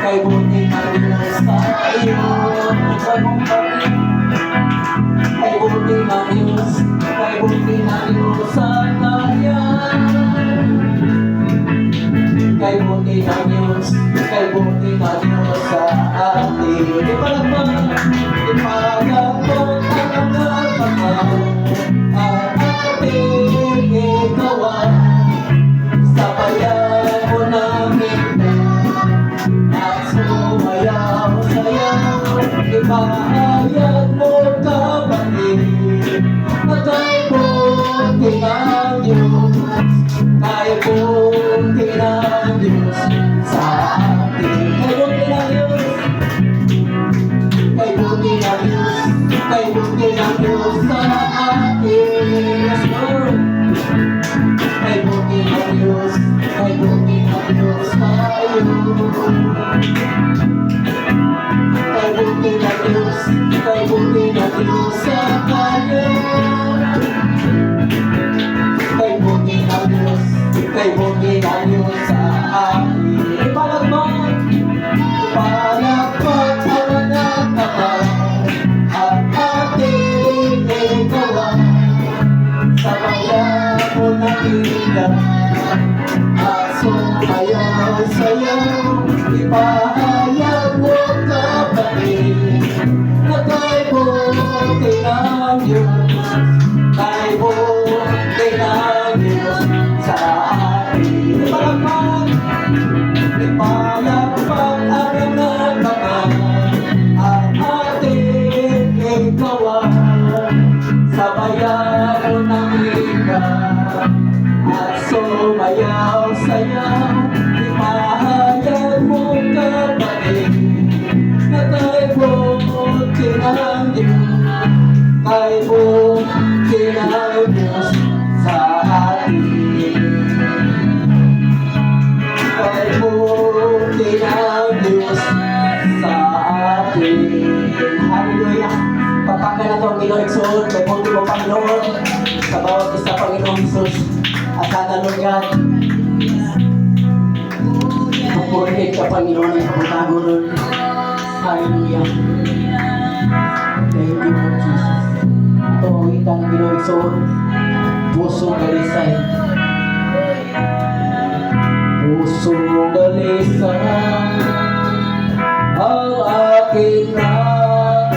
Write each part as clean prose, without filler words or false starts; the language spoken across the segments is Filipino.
Kay buti na Diyos sa iyo bagong pag-ibig. Kay buti na Diyos sa kanya. Kay buti na Diyos sa atin. Ipalagpag ang nagpapag at ating ikawan sa bayan mo namin at sumayaw-sayaw. Ipahayag mo kapatid na kay buti ng Diyos, kay buti ng Diyos sa atin. Kay buti ng Diyos, kay buti ng Diyos, kay buti ng Diyos sa atin. Yes, Lord. Kay buti ng Diyos tayo. Kay buti ng Diyos sa kanya. Kay buti ng Diyos sa akin. Ipalagpag ang nagtapat at ating ikawan sa bayan mo nakikinig at sumayaw-sayaw. Ipahayag mo kapatid na kay buti ng Diyos, kay buti ng Diyos sa atin. Ipalagpag ang nagtapat at ating ikawan sa bayan mo nakikinig at sumayaw-sayaw. Ipahayag mo kapatid na kay buti ng Diyos, kay buti ng Diyos sa atin. Kay buti ng Diyos sa atin. Hallelujah. Papakala na itong Pinoy Exod, kay buti mo Panginoon sa bawat isa, Panginoong Jesus. At sana, Lord God, pupurihin ka, Panginoon, ang pagkatago, Lord. Hallelujah. Thank you, Lord Jesus. Ito ang itang Pinoy-Son, pusong dalisay. Pusong dalisay ang aking nais.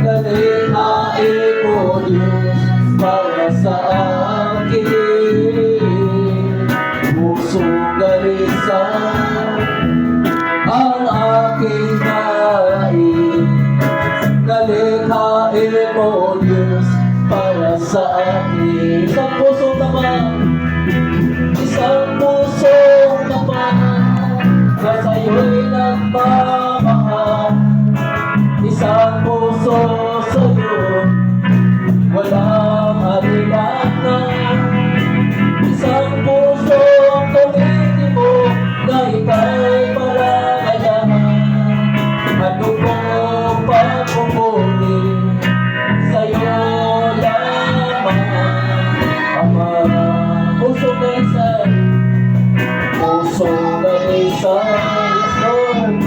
Dalihain mo, Diyos, para sa akin. Pusong dalisay ang aking nais. Dalihain mo, Diyos, para sa akin. Isang pusong naman na sa'yo'y nagmamahal. Isang puso sa'yo, walang halilangan. Isang puso ang tumitin mo na ika'y palagayahan. Ano pong pagpupuli sa'yo lamang, Ama. Pusong dalisay, Lord,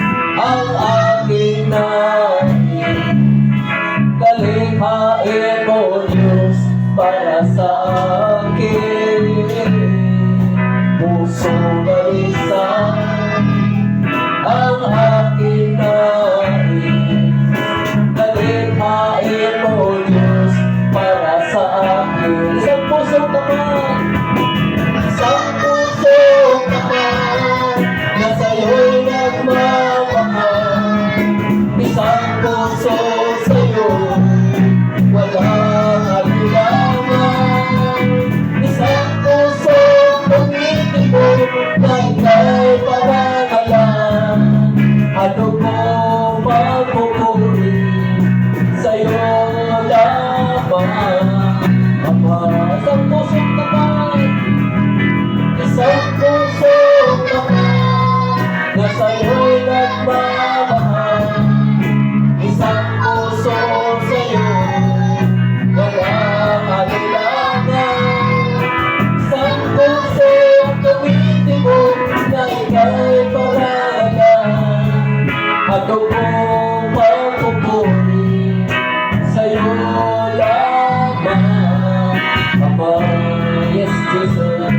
Jesus.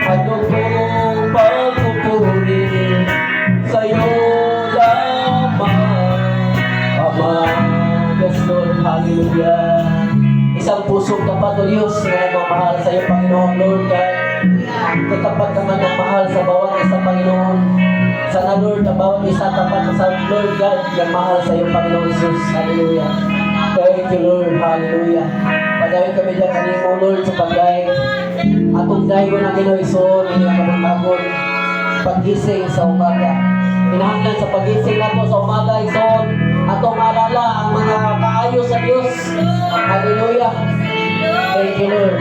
Ano kong pagpupuri sa'yo lamang, Ama. Yes, Lord, hallelujah. Isang pusong tapat, O Diyos, na nagmamahal sa iyo, Panginoon, Lord God. Katapat naman ng mahal sa bawat isa, Panginoon. Sana, Lord, na bawat isa tapat sa Lord God, yung mahal sa iyo, Panginoon Jesus. Hallelujah. Thank you, Lord. Hallelujah. Pagawin kami dyan kanimo, Lord, sa pagdaig. Atong daig ko ng Ginoison, hindi na kapagbagon. Paggising sa umaga. Pinahanglan sa paggising nato sa umaga, Ison. Atong maalala ang mga kaayos sa Diyos. Hallelujah. Thank you, Lord.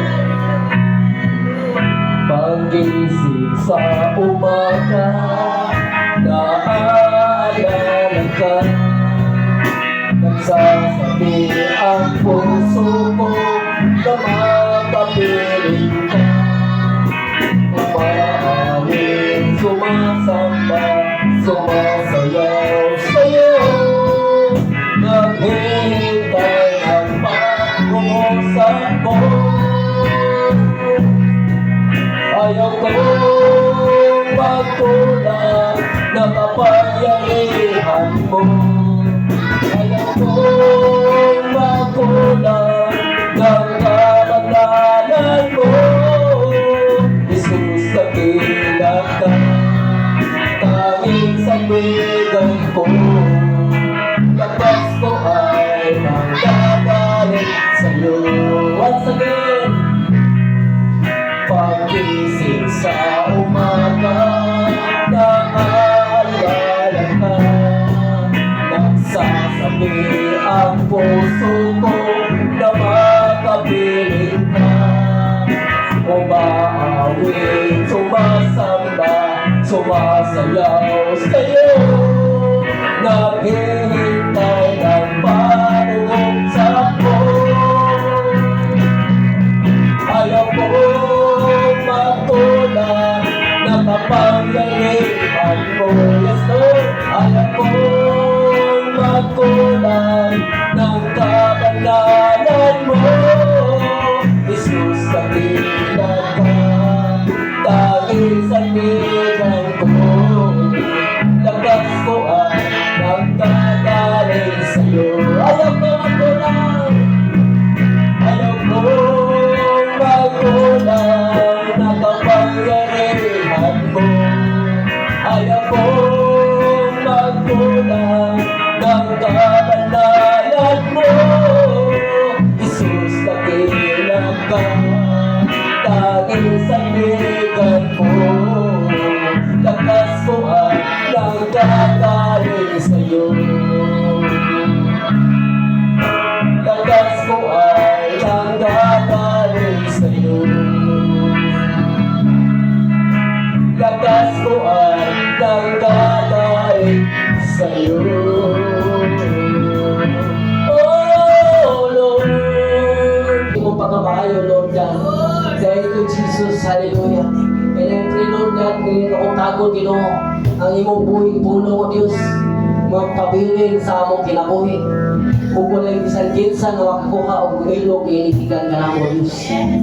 Paggising sa umaga, naaalala ka. Nagsasabi ang puso ko na makapiling ka. Umaalin, sumasamba, sumasayaw sa'yo. Naghihintay ang pag-uusap mo. Ayaw kong magkulang na kapangyarihan mo. Ayaw kong magkulang ng kabanalan mo. Jesus, kabilang ka, tanging sa bigay ko. Lakas ko ay nanggagaling sa'yo. Once again, paggising sa umaga, naalala ka. Nagsasabi ang puso ko na makapiling ka. Umaawit, sumasamba, sumasayaw sa'yo. Naghihintay ng pag-uusap mo. Ayaw kong matulang na kapangyarihan mo. Yes, Lord. Ayaw kong matulang ng kabanalan mo. Jesus, kabilang ka, tanging sa bigay ko. Lakas ko ay nagkagaling sa'yo. Ayaw ko matulang, ayaw kong magkulang na kapangyarihan mo. Ayaw kong magkulang ng kabanalan mo. Jesus, kabilang ka, tanging sa bigay ko. Lakas ko ay nanggagaling sa'yo. Lakas ko ay nanggagaling sa'yo. Lakas ko ay nanggagaling sa'yo. Oh, Lord. Hindi mo pagkabayo, Lord God. Thank you, Jesus. Hallelujah. And I pray, Lord God, ngayon akong tago, Ginoo, ang imong buhing puno, O Diyos, magpabilin sa among kinabuhi. Pupulay bisan kinsa nga makakuha og ilog initigan ka namo, O Diyos.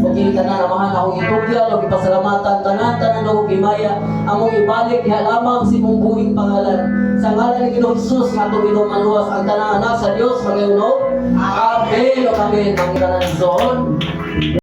O kinita na namahan akong itugyan o ipasalamatan tanan-tanan o gimaya among ibalik diha lamang si mong buhing pangalan. Sa ngalan ni Ginoong Jesus nga itong maluwas ang tanan anak sa Dios magayuno. Amen o amen. Ang tanan